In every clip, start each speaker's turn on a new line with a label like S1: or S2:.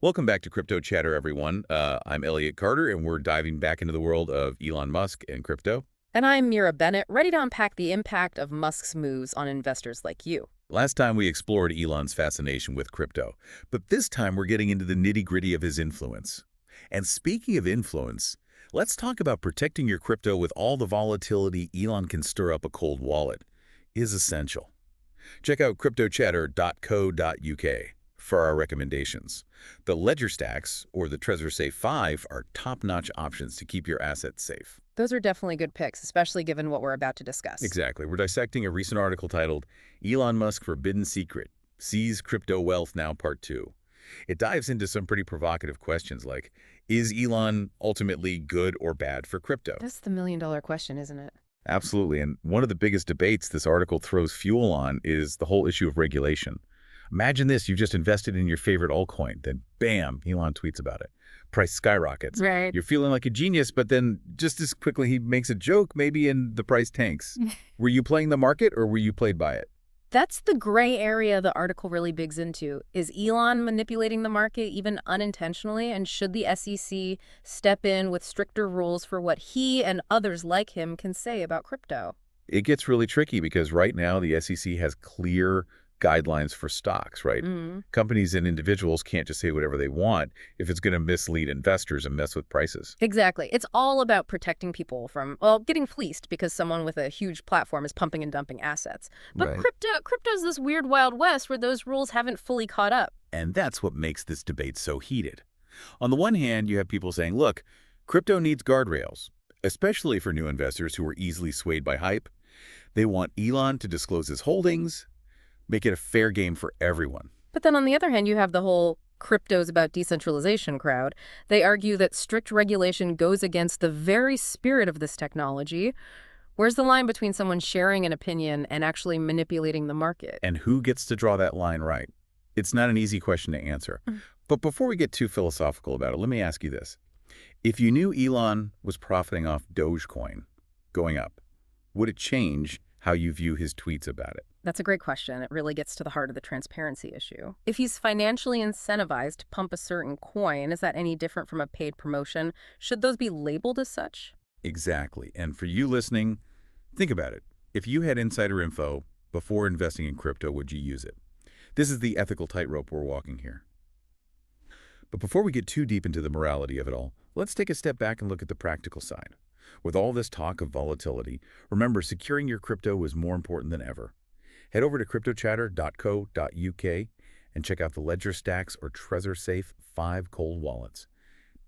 S1: Welcome back to Crypto Chatter, everyone. I'm Elliot Carter, and we're diving back into the world of Elon Musk and crypto.
S2: And I'm Mira Bennett, ready to unpack the impact of Musk's moves on investors like you.
S1: Last time we explored Elon's fascination with crypto, but this time we're getting into the nitty-gritty of his influence. And speaking of influence, let's talk about protecting your crypto with all the volatility Elon can stir up a cold wallet is essential. Check out cryptochatter.co.uk for our recommendations. The Ledger Stacks, or the Trezor Safe 5, are top-notch options to keep your assets safe.
S2: Those are definitely good picks, especially given what we're about to discuss.
S1: Exactly. We're dissecting a recent article titled Elon Musk Forbidden Secret, Seize Crypto Wealth Now Part 2. It dives into some pretty provocative questions like, is Elon ultimately good or bad for crypto?
S2: That's the million-dollar question, isn't it?
S1: Absolutely. And one of the biggest debates this article throws fuel on is the whole issue of regulation. Imagine this, you've just invested in your favorite altcoin, then bam, Elon tweets about it. Price skyrockets.
S2: Right.
S1: You're feeling like a genius, but then just as quickly he makes a joke maybe and the price tanks. Were you playing the market or were you played by it?
S2: That's the gray area the article really digs into. Is Elon manipulating the market even unintentionally? And should the SEC step in with stricter rules for what he and others like him can say about crypto?
S1: It gets really tricky because right now the SEC has clear guidelines for stocks, right? Companies and individuals can't just say whatever they want if it's going to mislead investors and mess with prices.
S2: Exactly. It's all about protecting people from, well, getting fleeced because someone with a huge platform is pumping and dumping assets. But
S1: Right.
S2: crypto's this weird Wild West where those rules haven't fully caught up.
S1: And that's what makes this debate so heated. On the one hand, you have people saying, look, crypto needs guardrails, especially for new investors who are easily swayed by hype. They want Elon to disclose his holdings, make it a fair game for everyone.
S2: But then on the other hand, you have the whole crypto's about decentralization crowd. They argue that strict regulation goes against the very spirit of this technology. Where's the line between someone sharing an opinion and actually manipulating the market?
S1: And who gets to draw that line right? It's not an easy question to answer. But before we get too philosophical about it, let me ask you this. If you knew Elon was profiting off Dogecoin going up, would it change how you view his tweets about it?
S2: That's a great question. It really gets to the heart of the transparency issue. If he's financially incentivized to pump a certain coin, is that any different from a paid promotion? Should those be labeled as such?
S1: Exactly. And for you listening, think about it. If you had insider info before investing in crypto, would you use it? This is the ethical tightrope we're walking here. But before we get too deep into the morality of it all, let's take a step back and look at the practical side. With all this talk of volatility, remember securing your crypto is more important than ever. Head over to cryptochatter.co.uk and check out the Ledger Stacks or Trezor Safe 5 cold wallets.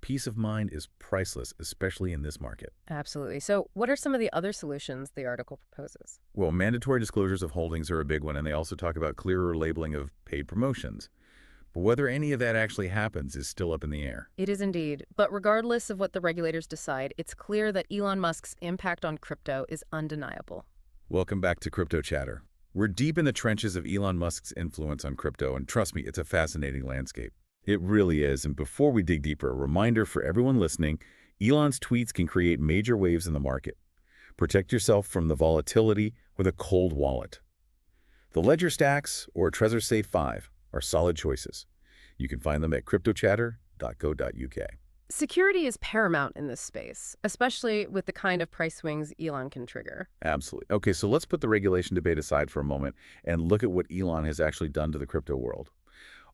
S1: Peace of mind is priceless, especially in this market.
S2: Absolutely. So what are some of the other solutions the article proposes?
S1: Well, mandatory disclosures of holdings are a big one, and they also talk about clearer labeling of paid promotions. But whether any of that actually happens is still up in the air.
S2: It is indeed. But regardless of what the regulators decide, it's clear that Elon Musk's impact on crypto is undeniable.
S1: Welcome back to Crypto Chatter. We're deep in the trenches of Elon Musk's influence on crypto, and trust me, it's a fascinating landscape. It really is, and before we dig deeper, a reminder for everyone listening, Elon's tweets can create major waves in the market. Protect yourself from the volatility with a cold wallet. The Ledger Stacks or Trezor Safe 5 are solid choices. You can find them at cryptochatter.co.uk.
S2: Security is paramount in this space, especially with the kind of price swings Elon can trigger.
S1: Absolutely. Okay, so let's put the regulation debate aside for a moment and look at what Elon has actually done to the crypto world.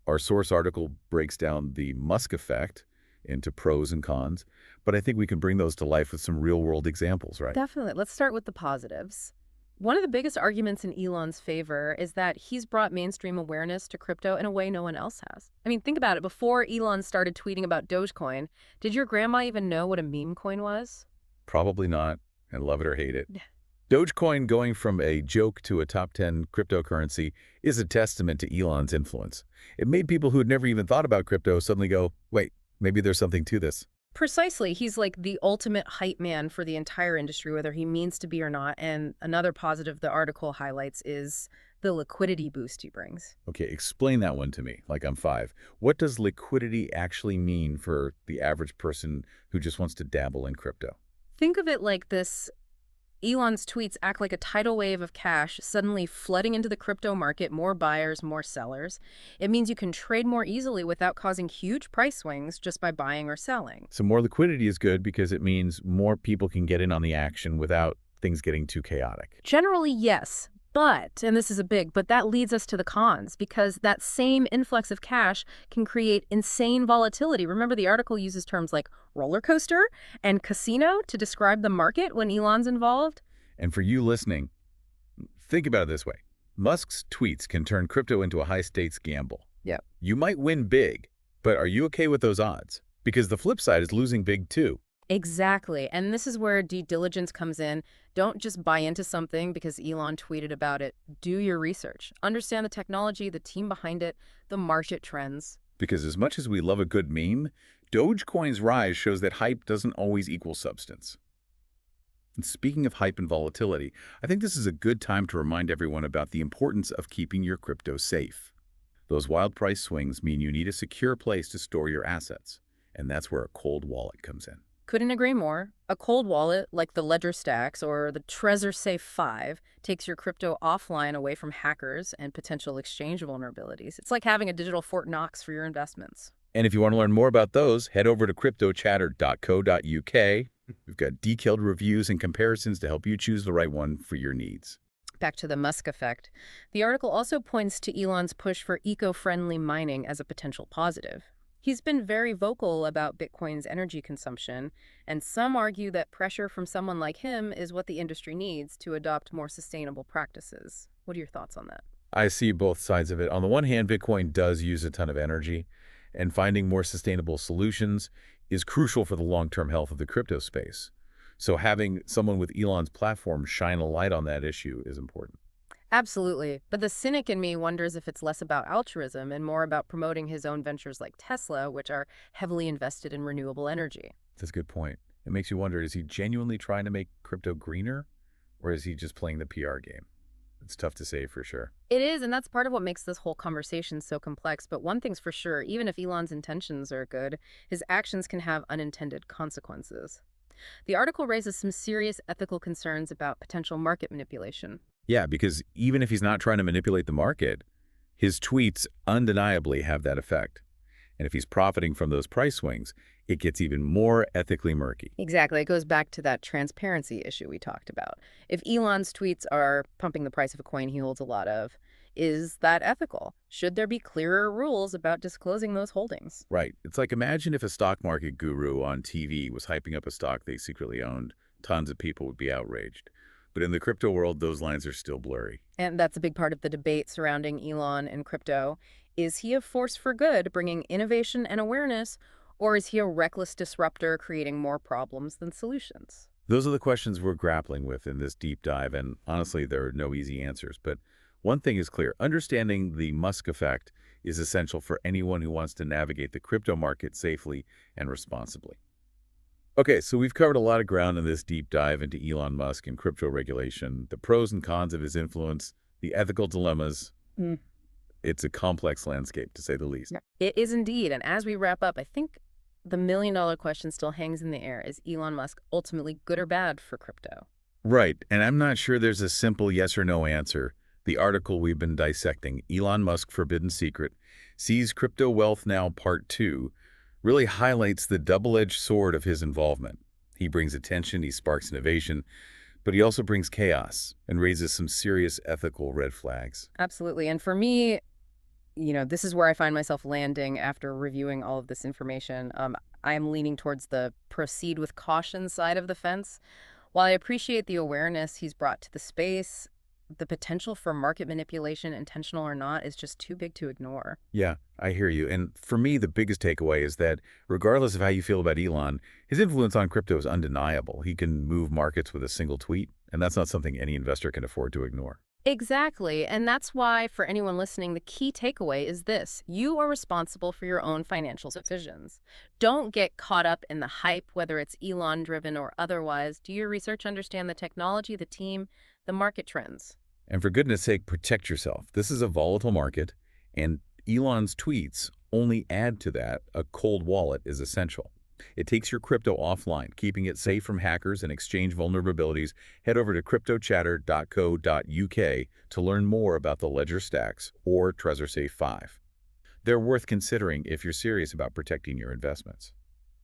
S1: Our source article breaks down the Musk effect into pros and cons, but I think we can bring those to life with some real-world examples, right?
S2: Definitely. Let's start with the positives. One of the biggest arguments in Elon's favor is that he's brought mainstream awareness to crypto in a way no one else has. I mean, think about it. Before Elon started tweeting about Dogecoin, did your grandma even know what a meme coin was?
S1: Probably not, and love it or hate it. Dogecoin going from a joke to a top 10 cryptocurrency is a testament to Elon's influence. It made people who had never even thought about crypto suddenly go, wait, maybe there's something to this.
S2: Precisely. He's like the ultimate hype man for the entire industry, whether he means to be or not. And another positive the article highlights is the liquidity boost he brings.
S1: Okay, explain that one to me, like I'm 5. What does liquidity actually mean for the average person who just wants to dabble in crypto?
S2: Think of it like this Elon's tweets act like a tidal wave of cash suddenly flooding into the crypto market, more buyers, more sellers. It means you can trade more easily without causing huge price swings just by buying or selling.
S1: So more liquidity is good because it means more people can get in on the action without things getting too chaotic.
S2: Generally, yes. But, and this is a big, but that leads us to the cons because that same influx of cash can create insane volatility. Remember, the article uses terms like roller coaster and casino to describe the market when Elon's involved?
S1: And for you listening, think about it this way. Musk's tweets can turn crypto into a high-stakes gamble.
S2: Yeah.
S1: You might win big, but are you okay with those odds? Because the flip side is losing big too.
S2: Exactly. And this is where due diligence comes in. Don't just buy into something because Elon tweeted about it. Do your research. Understand the technology, the team behind it, the market trends.
S1: Because as much as we love a good meme, Dogecoin's rise shows that hype doesn't always equal substance. And speaking of hype and volatility, I think this is a good time to remind everyone about the importance of keeping your crypto safe. Those wild price swings mean you need a secure place to store your assets, and that's where a cold wallet comes in.
S2: Couldn't agree more. A cold wallet, like the Ledger Stacks or the Trezor Safe 5, takes your crypto offline away from hackers and potential exchange vulnerabilities. It's like having a digital Fort Knox for your investments.
S1: And if you want to learn more about those, head over to cryptochatter.co.uk. We've got detailed reviews and comparisons to help you choose the right one for your needs.
S2: Back to the Musk effect. The article also points to Elon's push for eco-friendly mining as a potential positive. He's been very vocal about Bitcoin's energy consumption, and some argue that pressure from someone like him is what the industry needs to adopt more sustainable practices. What are your thoughts on that?
S1: I see both sides of it. On the one hand, Bitcoin does use a ton of energy, and finding more sustainable solutions is crucial for the long-term health of the crypto space. So having someone with Elon's platform shine a light on that issue is important.
S2: Absolutely. But the cynic in me wonders if it's less about altruism and more about promoting his own ventures like Tesla, which are heavily invested in renewable energy.
S1: That's a good point. It makes you wonder, is he genuinely trying to make crypto greener, or is he just playing the PR game? It's tough to say for sure.
S2: It is, and that's part of what makes this whole conversation so complex. But one thing's for sure, even if Elon's intentions are good, his actions can have unintended consequences. The article raises some serious ethical concerns about potential market manipulation.
S1: Yeah, because even if he's not trying to manipulate the market, his tweets undeniably have that effect. And if he's profiting from those price swings, it gets even more ethically murky.
S2: Exactly. It goes back to that transparency issue we talked about. If Elon's tweets are pumping the price of a coin he holds a lot of, is that ethical? Should there be clearer rules about disclosing those holdings?
S1: Right. It's like, imagine if a stock market guru on TV was hyping up a stock they secretly owned. Tons of people would be outraged. But in the crypto world, those lines are still blurry.
S2: And that's a big part of the debate surrounding Elon and crypto. Is he a force for good, bringing innovation and awareness, or is he a reckless disruptor creating more problems than solutions?
S1: Those are the questions we're grappling with in this deep dive, and honestly, there are no easy answers. But one thing is clear. Understanding the Musk effect is essential for anyone who wants to navigate the crypto market safely and responsibly. Okay, so we've covered a lot of ground in this deep dive into Elon Musk and crypto regulation, the pros and cons of his influence, the ethical dilemmas. It's a complex landscape, to say the least.
S2: It is indeed. And as we wrap up, I think the million-dollar question still hangs in the air. Is Elon Musk ultimately good or bad for crypto?
S1: Right, and I'm not sure there's a simple yes or no answer. The article we've been dissecting, Elon Musk Forbidden Secret, Seize Crypto Wealth Now Part 2, really highlights the double-edged sword of his involvement. He brings attention, he sparks innovation, but he also brings chaos and raises some serious ethical red flags.
S2: Absolutely. And for me, this is where I find myself landing after reviewing all of this information. I am leaning towards the proceed with caution side of the fence. While I appreciate the awareness he's brought to the space, the potential for market manipulation, intentional or not, is just too big to ignore.
S1: Yeah, I hear you. And for me, the biggest takeaway is that regardless of how you feel about Elon, his influence on crypto is undeniable. He can move markets with a single tweet, and that's not something any investor can afford to ignore.
S2: Exactly. And that's why, for anyone listening, the key takeaway is this. You are responsible for your own financial decisions. Don't get caught up in the hype, whether it's Elon-driven or otherwise. Do your research, understand the technology, the team, the market trends.
S1: And for goodness sake, protect yourself. This is a volatile market, and Elon's tweets only add to that. A cold wallet is essential. It takes your crypto offline, keeping it safe from hackers and exchange vulnerabilities. Head over to cryptochatter.co.uk to learn more about the Ledger Stacks or TreasurSafe 5. They're worth considering if you're serious about protecting your investments.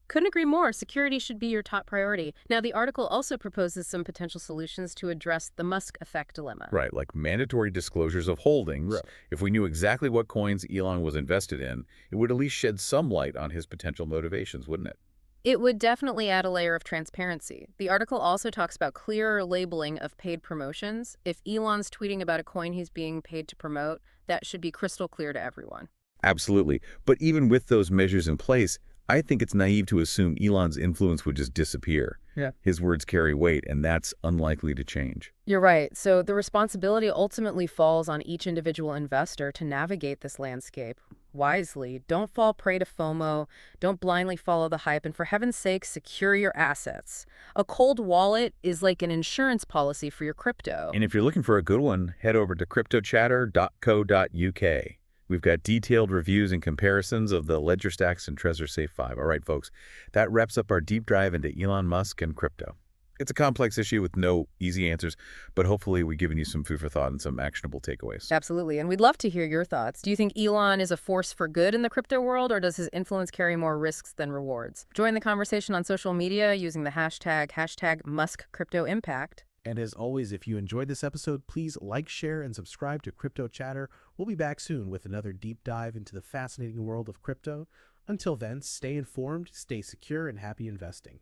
S2: Couldn't agree more. Security should be your top priority. Now, the article also proposes some potential solutions to address the Musk effect dilemma.
S1: Right, like mandatory disclosures of holdings.
S3: Right.
S1: If we knew exactly what coins Elon was invested in, it would at least shed some light on his potential motivations, wouldn't it?
S2: It would definitely add a layer of transparency. The article also talks about clearer labeling of paid promotions. If Elon's tweeting about a coin he's being paid to promote, that should be crystal clear to everyone.
S1: Absolutely. But even with those measures in place, I think it's naive to assume Elon's influence would just disappear.
S3: Yeah.
S1: His words carry weight, and that's unlikely to change.
S2: You're right. So the responsibility ultimately falls on each individual investor to navigate this landscape wisely. Don't fall prey to FOMO. Don't blindly follow the hype. And for heaven's sake, secure your assets. A cold wallet is like an insurance policy for your crypto.
S1: And if you're looking for a good one, head over to cryptochatter.co.uk. We've got detailed reviews and comparisons of the Ledger Stacks and TreasurSafe 5. All right, folks, that wraps up our deep dive into Elon Musk and crypto. It's a complex issue with no easy answers, but hopefully we've given you some food for thought and some actionable takeaways.
S2: Absolutely. And we'd love to hear your thoughts. Do you think Elon is a force for good in the crypto world, or does his influence carry more risks than rewards? Join the conversation on social media using the hashtag #MuskCryptoImpact.
S3: And as always, if you enjoyed this episode, please like, share, and subscribe to Crypto Chatter. We'll be back soon with another deep dive into the fascinating world of crypto. Until then, stay informed, stay secure, and happy investing.